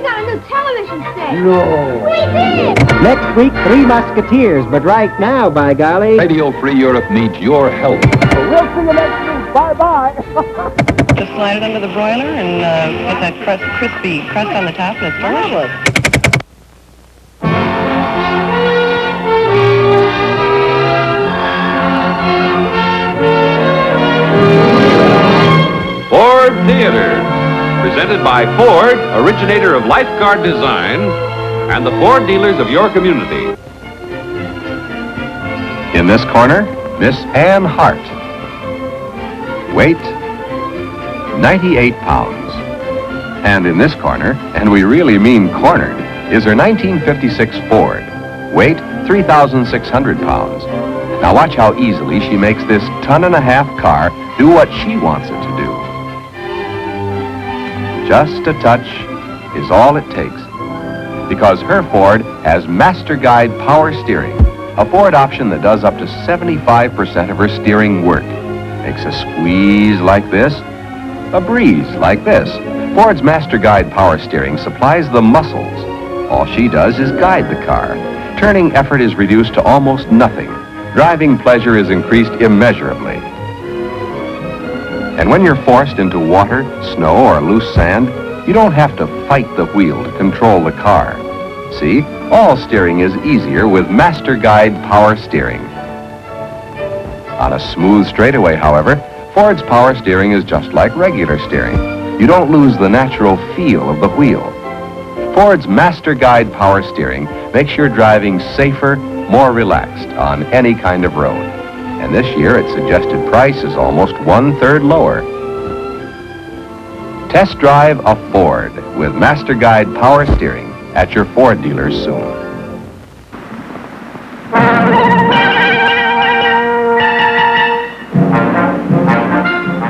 got a new television set. No. We did. Next week, Three Musketeers, but right now, by golly... Radio-free Europe needs your help. We'll see you next week. Bye-bye. Just slide it under the broiler and get that crispy crust on the top, and it's delicious. Ford Theater, presented by Ford, originator of lifeguard design, and the Ford dealers of your community. In this corner, Miss Ann Hart. Weight, 98 pounds. And in this corner, and we really mean cornered, is her 1956 Ford. Weight, 3,600 pounds. Now watch how easily she makes this ton-and-a-half car do what she wants it to do. Just a touch is all it takes. Because her Ford has Master Guide power steering, a Ford option that does up to 75% of her steering work. Makes a squeeze like this, a breeze like this. Ford's Master Guide power steering supplies the muscles. All she does is guide the car. Turning effort is reduced to almost nothing. Driving pleasure is increased immeasurably. And when you're forced into water, snow, or loose sand, you don't have to fight the wheel to control the car. See, all steering is easier with Master Guide power steering. On a smooth straightaway, however, Ford's power steering is just like regular steering. You don't lose the natural feel of the wheel. Ford's Master Guide power steering makes your driving safer, more relaxed on any kind of road. And this year, its suggested price is almost 1/3 lower. Test drive a Ford with Master Guide power steering at your Ford dealers soon.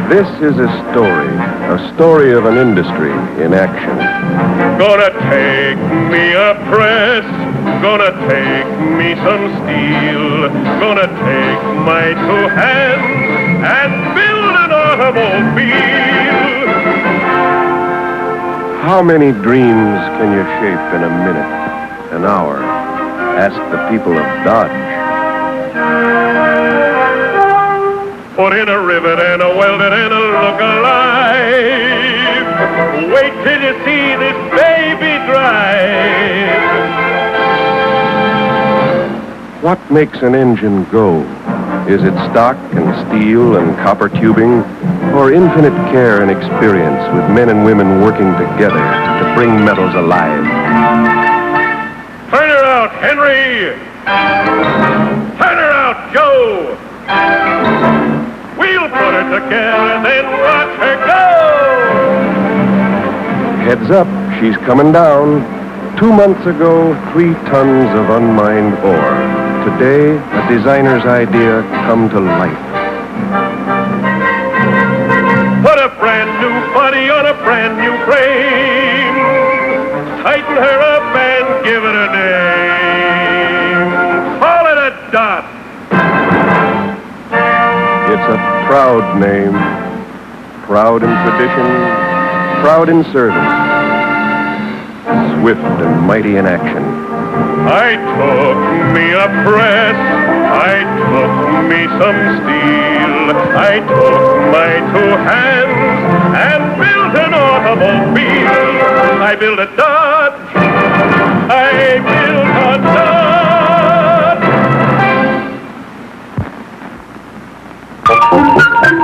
This is a story of an industry in action. Gonna take me a press, gonna take me some steel, gonna take my two hands and build an automobile. How many dreams can you shape in a minute, an hour? Ask the people of Dodge. Put in a rivet and a welded and a look alive. Wait till you see this baby drive. What makes an engine go? Is it stock and steel and copper tubing, or infinite care and experience with men and women working together to bring metals alive? Turn her out, Henry! Turn her out, Joe! We'll put her together, then watch her go! Heads up, she's coming down. 2 months ago, 3 tons of unmined ore. Today, a designer's idea come to life. Put a brand new body on a brand new frame. Tighten her up and give it a name. Call it a dot. It's a proud name. Proud in tradition, proud in service. Swift and mighty in action. I took me a press, I took me some steel, I took my two hands and built an automobile. I built a Dodge, I built a Dodge.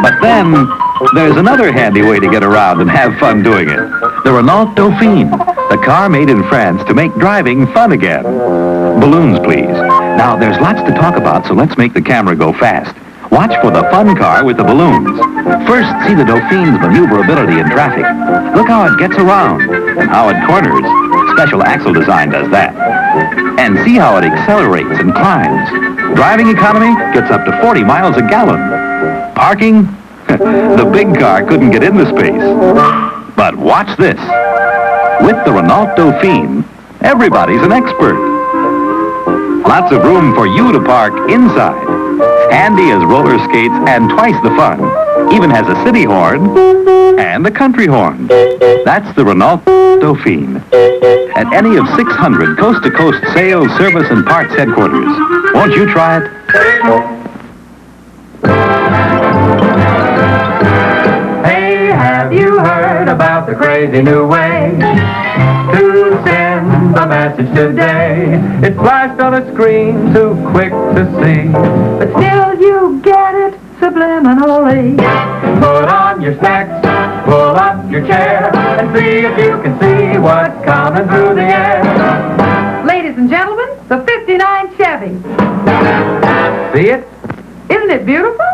But then, there's another handy way to get around and have fun doing it. The Renault Dauphine, the car made in France to make driving fun again. Balloons, please. Now, there's lots to talk about, so let's make the camera go fast. Watch for the fun car with the balloons. First, see the Dauphine's maneuverability in traffic. Look how it gets around and how it corners. Special axle design does that. And see how it accelerates and climbs. Driving economy gets up to 40 miles a gallon. Parking? The big car couldn't get into space. But watch this. With the Renault Dauphine, everybody's an expert. Lots of room for you to park inside. Handy as roller skates and twice the fun. Even has a city horn and a country horn. That's the Renault Dauphine. At any of 600 coast-to-coast sales, service, and parts headquarters. Won't you try it? Hey, have you heard about the crazy new way to send a message today? It's flashed on a screen, too quick to see, but still you get it subliminally. Put on your specs, pull up your chair, and see if you can see what's coming through the air. Ladies and gentlemen, the 59 Chevy. See it? Isn't it beautiful?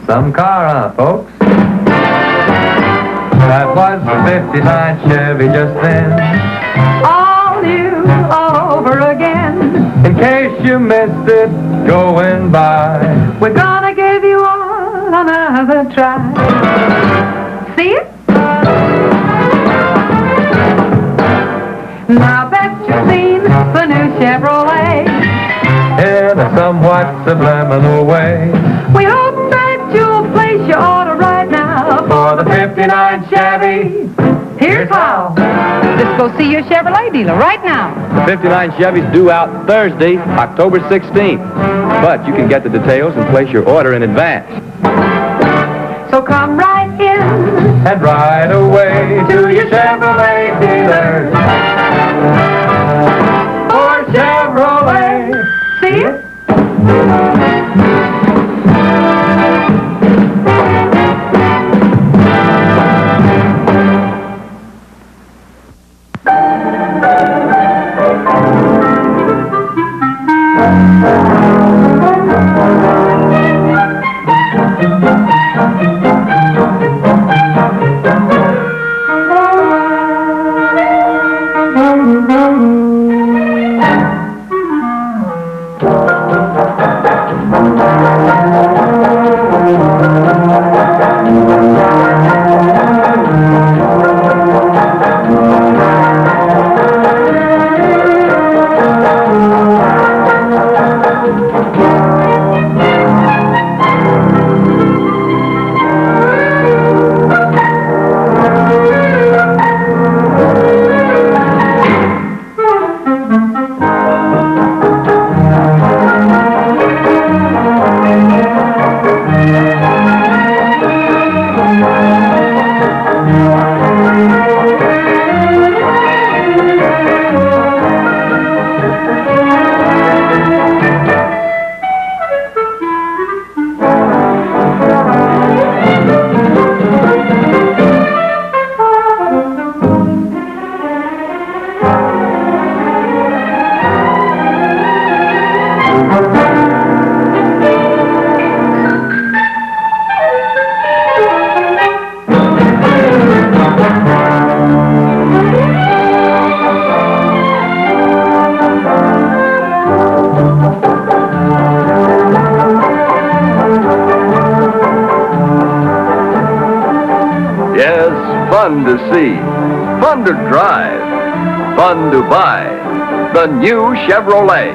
Some car, huh, folks? That was the 59 Chevy just then. All new, all over again. In case you missed it going by, We're gonna give you all another try. See it? Now bet you've seen the new Chevrolet. in a somewhat subliminal way. We hope that you'll place your order right now For the 59 Chevy, Here's how. Just go see your Chevrolet dealer right now. the 59 Chevy's due out Thursday, October 16th. But you can get the details and place your order in advance. So come right in And right away to your Chevrolet dealer. For Chevrolet. See it? Yes, fun to see, fun to drive, fun to buy. The new Chevrolet.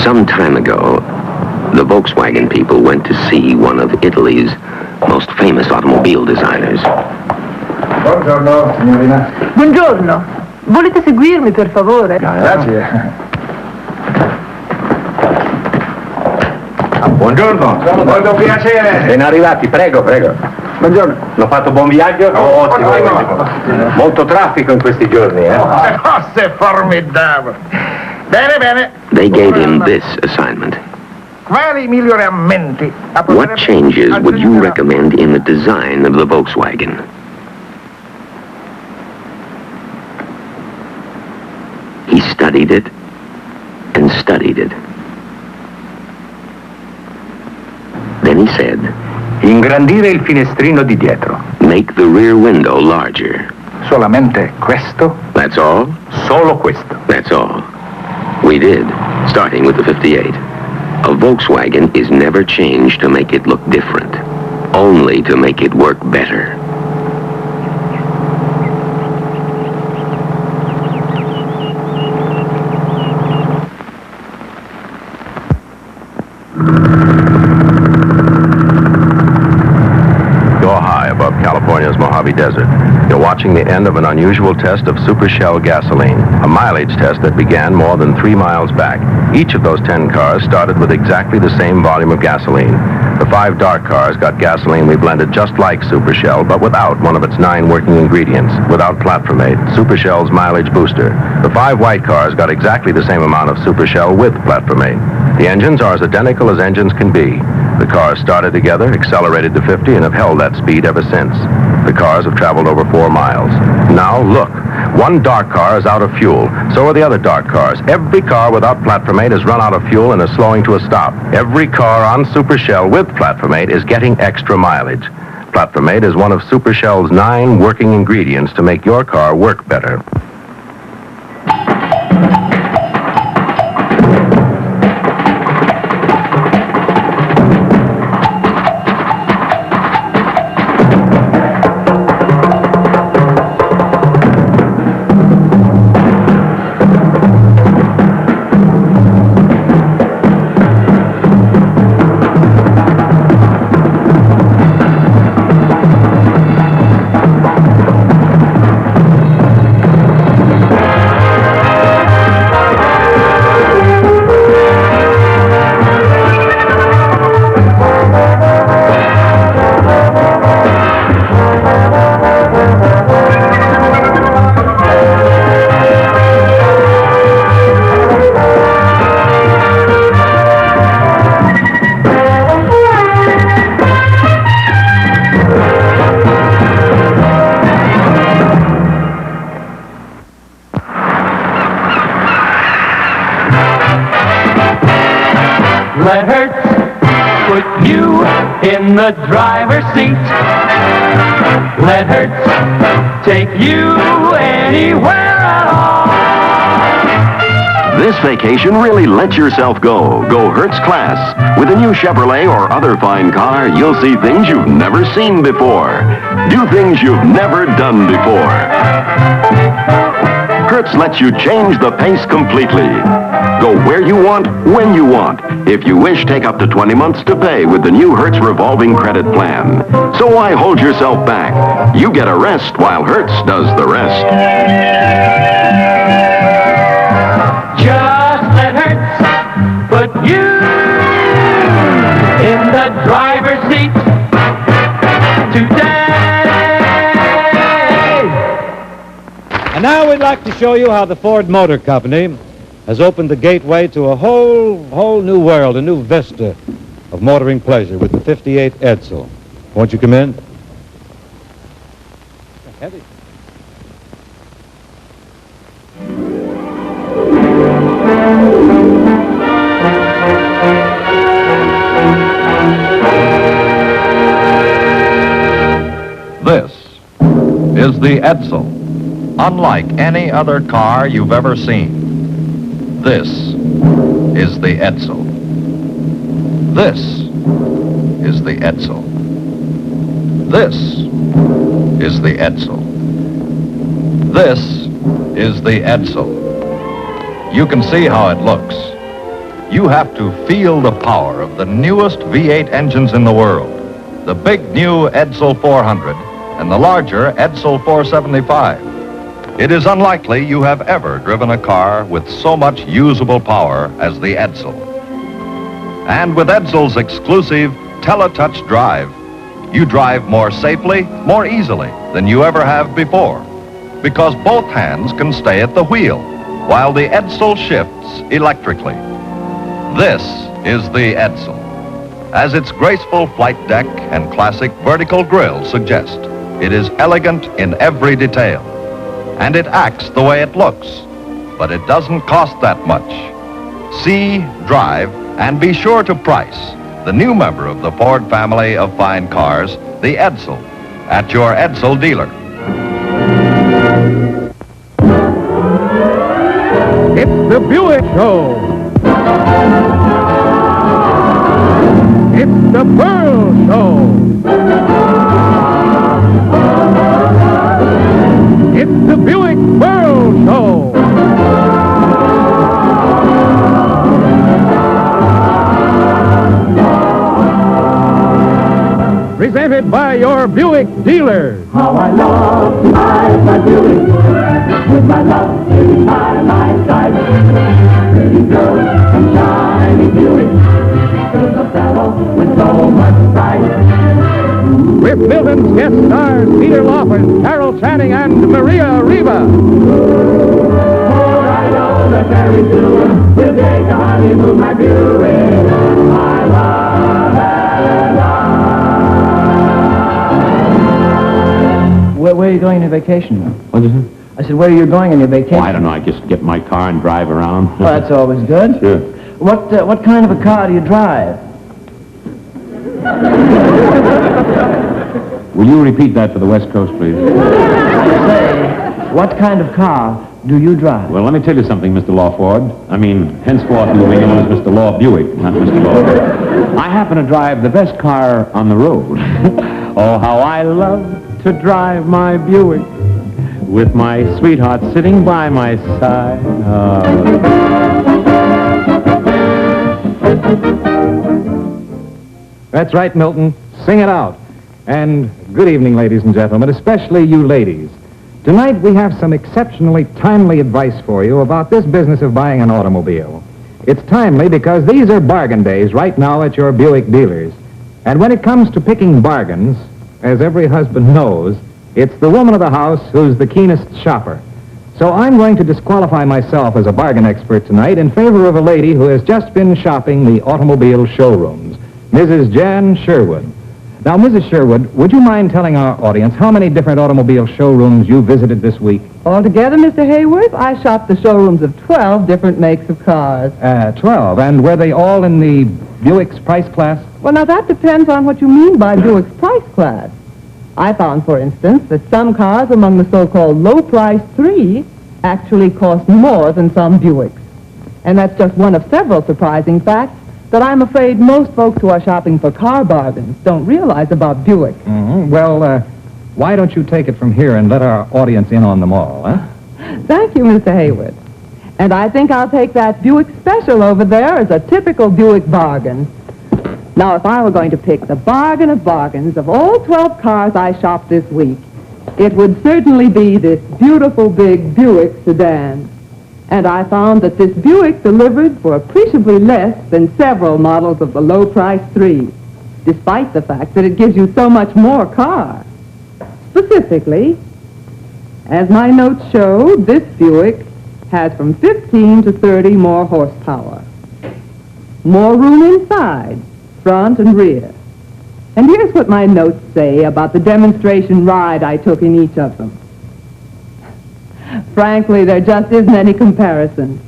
Some time ago, the Volkswagen people went to see one of Italy's most famous automobile designers. Buongiorno, signorina. Buongiorno. Volete seguirmi, per favore? Grazie. Buongiorno. Molto piacere. Ben arrivati, prego, prego. Buongiorno. L'ho fatto buon viaggio? Ottimo, ottimo. Molto traffico in questi giorni, eh? È formidabile. Bene, bene. They gave him this assignment. Quali miglioramenti? What changes would you recommend in the design of the Volkswagen? He studied it and studied it. Then he said, Ingrandire il finestrino di dietro. make the rear window larger. Solamente questo? That's all? Solo questo. That's all. We did, starting with the 58. A Volkswagen is never changed to make it look different, only to make it work better. You're high above California's Mojave Desert. You're watching the end of an unusual test of Super Shell gasoline, a mileage test that began more than 3 miles back. Each of those 10 cars started with exactly the same volume of gasoline. The 5 dark cars got gasoline we blended just like Super Shell, but without one of its 9 working ingredients, without platformate, Super Shell's mileage booster. The 5 white cars got exactly the same amount of Super Shell with platformate. The engines are as identical as engines can be. The cars started together, accelerated to 50, and have held that speed ever since. The cars have traveled over 4 miles. Now, look. One dark car is out of fuel. So are the other dark cars. Every car without platformate has run out of fuel and is slowing to a stop. Every car on Super Shell with platformate is getting extra mileage. Platformate is one of Super Shell's 9 working ingredients to make your car work better. Let her put you in the driver's seat. Let her take you anywhere at all. This vacation, really let yourself go. Go Hertz Class. With a new Chevrolet or other fine car, you'll see things you've never seen before. Do things you've never done before. Hertz lets you change the pace completely. Go where you want, when you want. If you wish, take up to 20 months to pay with the new Hertz revolving credit plan. So why hold yourself back? You get a rest while Hertz does the rest. Just let Hertz put you in the driver's seat today. And now we'd like to show you how the Ford Motor Company has opened the gateway to a whole new world, a new vista of motoring pleasure with the 58 Edsel. Won't you come in? Heavy. This is the Edsel, unlike any other car you've ever seen. This is the Edsel. This is the Edsel. This is the Edsel. This is the Edsel. You can see how it looks. You have to feel the power of the newest V8 engines in the world. The big new Edsel 400 and the larger Edsel 475. It is unlikely you have ever driven a car with so much usable power as the Edsel. And with Edsel's exclusive TeleTouch Drive, you drive more safely, more easily than you ever have before, because both hands can stay at the wheel while the Edsel shifts electrically. This is the Edsel, as its graceful flight deck and classic vertical grille suggest. It is elegant in every detail. And it acts the way it looks, but it doesn't cost that much. See, drive, and be sure to price the new member of the Ford family of fine cars, the Edsel, at your Edsel dealer. It's the Buick Show. It's the Pearl Show. It's the Buick Pearl Show. Presented by your Buick dealers. How I love to ride my Buick, with my love every time I drive. Pretty girls and shiny Buick, fills a fellow with so much pride. With Milton's guest stars Peter Lawford, Carol Channing, and Maria Reva. For I know that very soon we'll take a honeymoon, my Buick. I love and love. Where are you going on vacation? What is it? I said, where are you going on your vacation? Oh, I don't know. I just get in my car and drive around. Well, that's always good. Sure. What kind of a car do you drive? Will you repeat that for the West Coast, please? I say, what kind of car do you drive? Well, let me tell you something, Mr. Lawford. I mean, henceforth you will be known as Mr. Law Buick, not Mr. Lawford. I happen to drive the best car on the road. Oh, how I love to drive my Buick with my sweetheart sitting by my side. That's right, Milton. Sing it out. And good evening, ladies and gentlemen, especially you ladies. Tonight we have some exceptionally timely advice for you about this business of buying an automobile. It's timely because these are bargain days right now at your Buick dealers. And when it comes to picking bargains, as every husband knows, it's the woman of the house who's the keenest shopper. So I'm going to disqualify myself as a bargain expert tonight in favor of a lady who has just been shopping the automobile showrooms, Mrs. Jan Sherwood. Now, Mrs. Sherwood, would you mind telling our audience how many different automobile showrooms you visited this week? Altogether, Mr. Hayworth, I shopped the showrooms of 12 different makes of cars. 12. And were they all in the Buick's price class? Well, now that depends on what you mean by Buick's price class. I found, for instance, that some cars among the so-called low-price 3 actually cost more than some Buicks. And that's just one of several surprising facts that I'm afraid most folks who are shopping for car bargains don't realize about Buick. Mm-hmm. Well, why don't you take it from here and let our audience in on them all, huh? Thank you, Mr. Hayworth. And I think I'll take that Buick Special over there as a typical Buick bargain. Now, if I were going to pick the bargain of bargains of all 12 cars I shopped this week, it would certainly be this beautiful big Buick sedan. And I found that this Buick delivered for appreciably less than several models of the low-price 3, despite the fact that it gives you so much more car. Specifically, as my notes show, this Buick has from 15 to 30 more horsepower, more room inside, front and rear. And here's what my notes say about the demonstration ride I took in each of them. Frankly, there just isn't any comparison.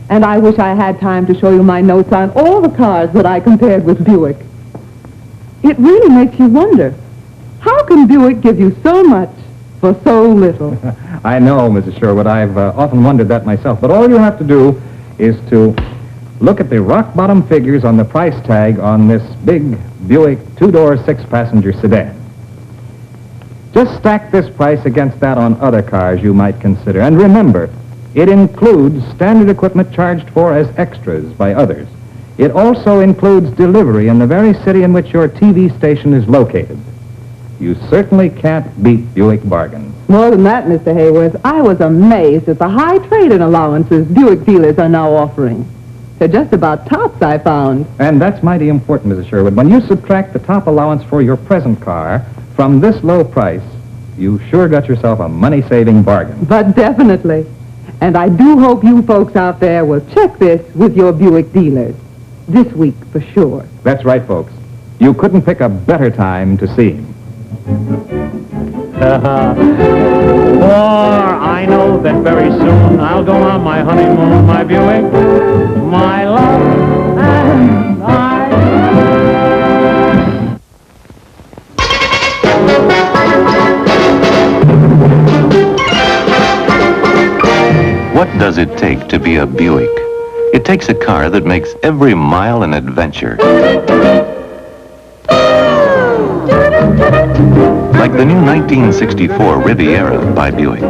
And I wish I had time to show you my notes on all the cars that I compared with Buick. It really makes you wonder, how can Buick give you so much for so little? I know, Mrs. Sherwood. I've often wondered that myself. But all you have to do is to look at the rock-bottom figures on the price tag on this big Buick two-door, six-passenger sedan. Just stack this price against that on other cars you might consider. And remember, it includes standard equipment charged for as extras by others. It also includes delivery in the very city in which your TV station is located. You certainly can't beat Buick bargains. More than that, Mr. Hayworth, I was amazed at the high trade-in allowances Buick dealers are now offering. They're just about tops, I found. And that's mighty important, Mrs. Sherwood. When you subtract the top allowance for your present car from this low price, you sure got yourself a money-saving bargain. But definitely. And I do hope you folks out there will check this with your Buick dealers. This week, for sure. That's right, folks. You couldn't pick a better time to see him. For I know that very soon I'll go on my honeymoon, my Buick, my love, and I. What does it take to be a Buick? It takes a car that makes every mile an adventure. Like the new 1964 Riviera by Buick.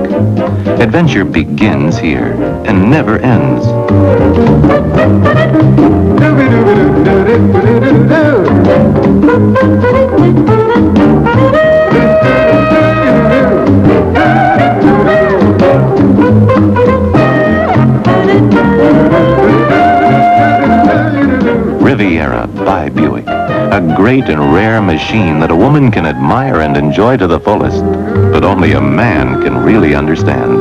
Adventure begins here and never ends. Riviera by Buick. A great and rare machine that a woman can admire and enjoy to the fullest, but only a man can really understand.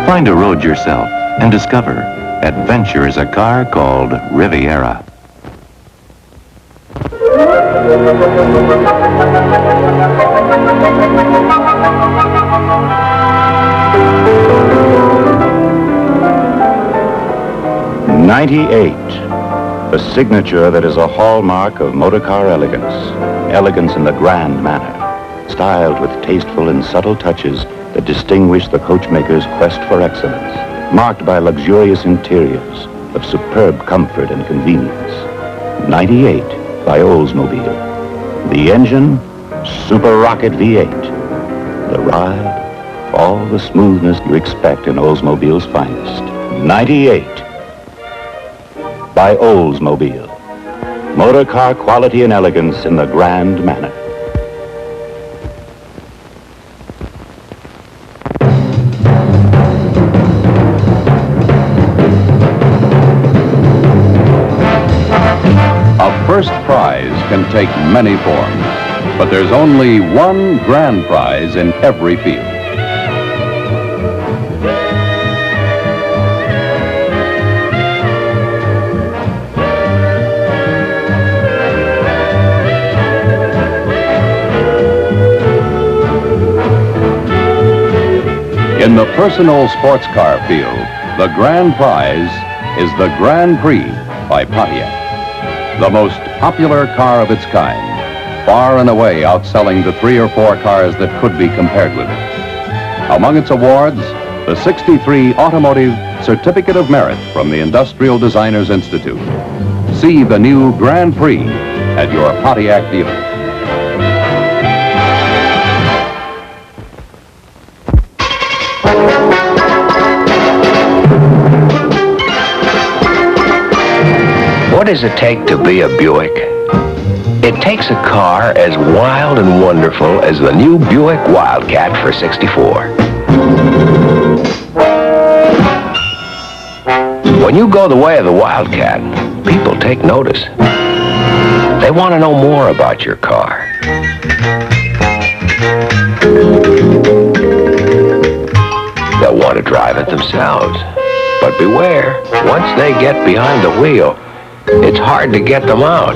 Find a road yourself and discover adventure is a car called Riviera. '98. A signature that is a hallmark of motorcar elegance. Elegance in the grand manner, styled with tasteful and subtle touches that distinguish the coachmaker's quest for excellence, marked by luxurious interiors of superb comfort and convenience. '98 by Oldsmobile. The engine, Super Rocket V8. The ride, all the smoothness you expect in Oldsmobile's finest. '98 by Oldsmobile. Motor car quality and elegance in the grand manner. A first prize can take many forms, but there's only one grand prize in every field. In the personal sports car field, the grand prize is the Grand Prix by Pontiac. The most popular car of its kind, far and away outselling the 3 or 4 cars that could be compared with it. Among its awards, the '63 Automotive Certificate of Merit from the Industrial Designers Institute. See the new Grand Prix at your Pontiac dealer. What does it take to be a Buick? It takes a car as wild and wonderful as the new Buick Wildcat for '64. When you go the way of the Wildcat, people take notice. They want to know more about your car. They'll want to drive it themselves. But beware, once they get behind the wheel, it's hard to get them out.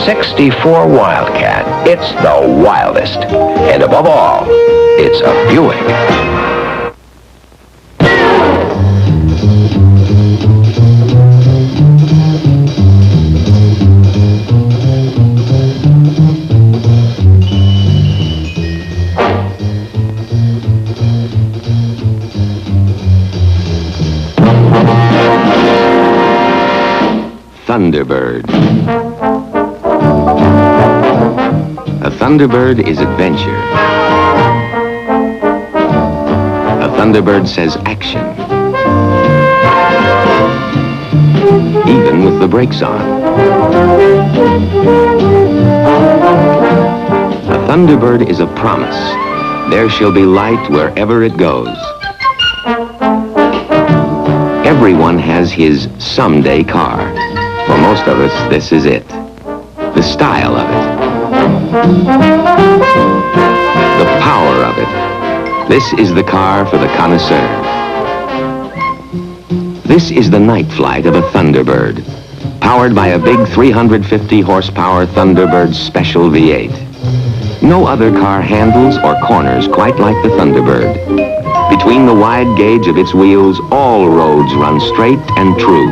'64 Wildcat. It's the wildest. And above all, it's a Buick. Thunderbird. A Thunderbird is adventure. A Thunderbird says action. Even with the brakes on. A Thunderbird is a promise. There shall be light wherever it goes. Everyone has his someday car. For most of us, this is it. The style of it. The power of it. This is the car for the connoisseur. This is the night flight of a Thunderbird, powered by a big 350 horsepower Thunderbird Special V8. No other car handles or corners quite like the Thunderbird, Between the wide gauge of its wheels, all roads run straight and true.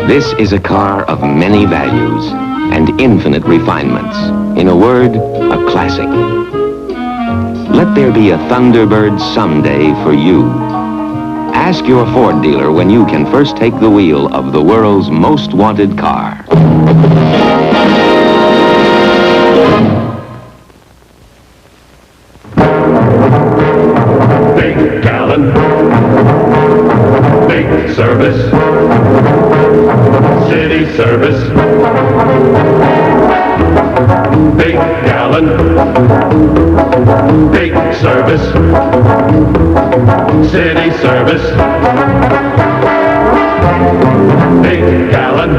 This is a car of many values and infinite refinements. In a word, a classic. Let there be a Thunderbird someday for you. Ask your Ford dealer when you can first take the wheel of the world's most wanted car. Big gallon, big service, city service. Big gallon, big service, city service. Big gallon,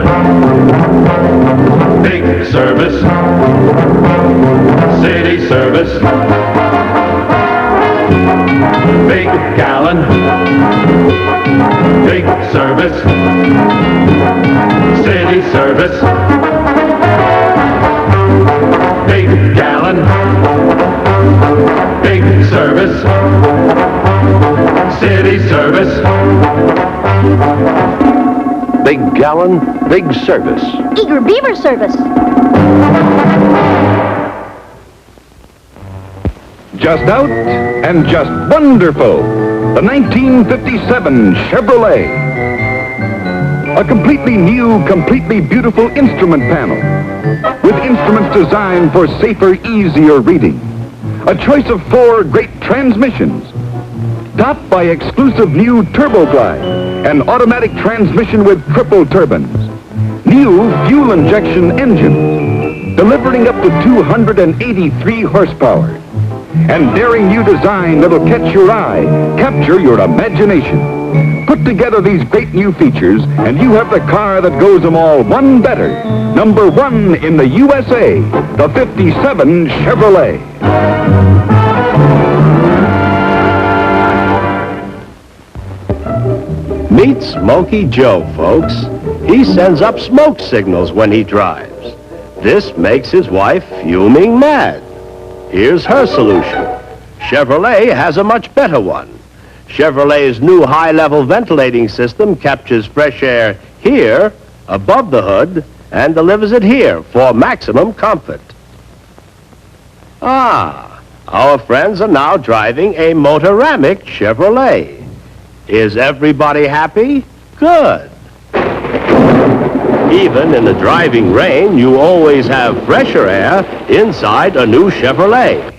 big service, city service. Big gallon, big service, city service. Big gallon, big service, city service. Big gallon, big service. Eager Beaver service. Just out and just wonderful. The 1957 Chevrolet. A completely new, completely beautiful instrument panel with instruments designed for safer, easier reading. A choice of 4 great transmissions, topped by exclusive new Turbo Glide, an automatic transmission with triple turbines. New fuel injection engine, delivering up to 283 horsepower. And daring new design that'll catch your eye, capture your imagination. Put together these great new features, and you have the car that goes them all one better. Number 1 in the USA, the 57 Chevrolet. Meet Smokey Joe, folks. He sends up smoke signals when he drives. This makes his wife fuming mad. Here's her solution. Chevrolet has a much better one. Chevrolet's new high-level ventilating system captures fresh air here, above the hood, and delivers it here for maximum comfort. Ah, our friends are now driving a Motoramic Chevrolet. Is everybody happy? Good. Even in the driving rain, you always have fresher air inside a new Chevrolet.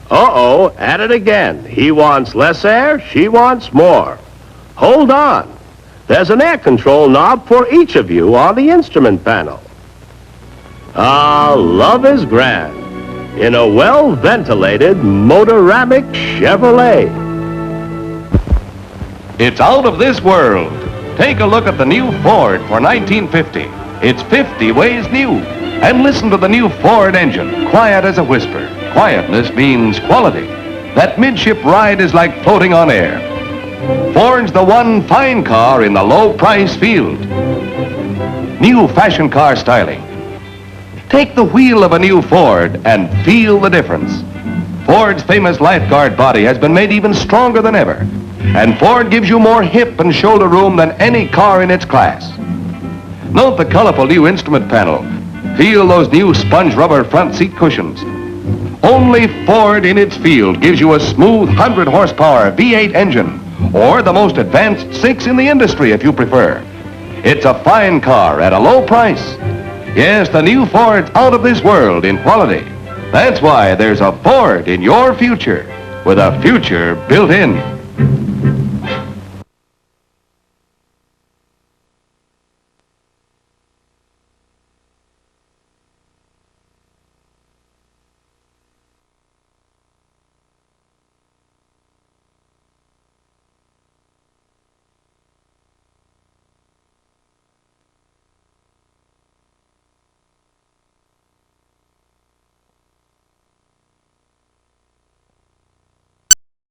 Uh-oh, at it again. He wants less air, she wants more. Hold on. There's an air control knob for each of you on the instrument panel. Ah, love is grand in a well-ventilated Motoramic Chevrolet. It's out of this world. Take a look at the new Ford for 1950. It's 50 ways new. And listen to the new Ford engine, quiet as a whisper. Quietness means quality. That midship ride is like floating on air. Ford's the one fine car in the low-price field. New fashion car styling. Take the wheel of a new Ford and feel the difference. Ford's famous lifeguard body has been made even stronger than ever. And Ford gives you more hip and shoulder room than any car in its class. Note the colorful new instrument panel. Feel those new sponge rubber front seat cushions. Only Ford in its field gives you a smooth 100 horsepower V8 engine, or the most advanced 6 in the industry if you prefer. It's a fine car at a low price. Yes, the new Ford's out of this world in quality. That's why there's a Ford in your future, with a future built in.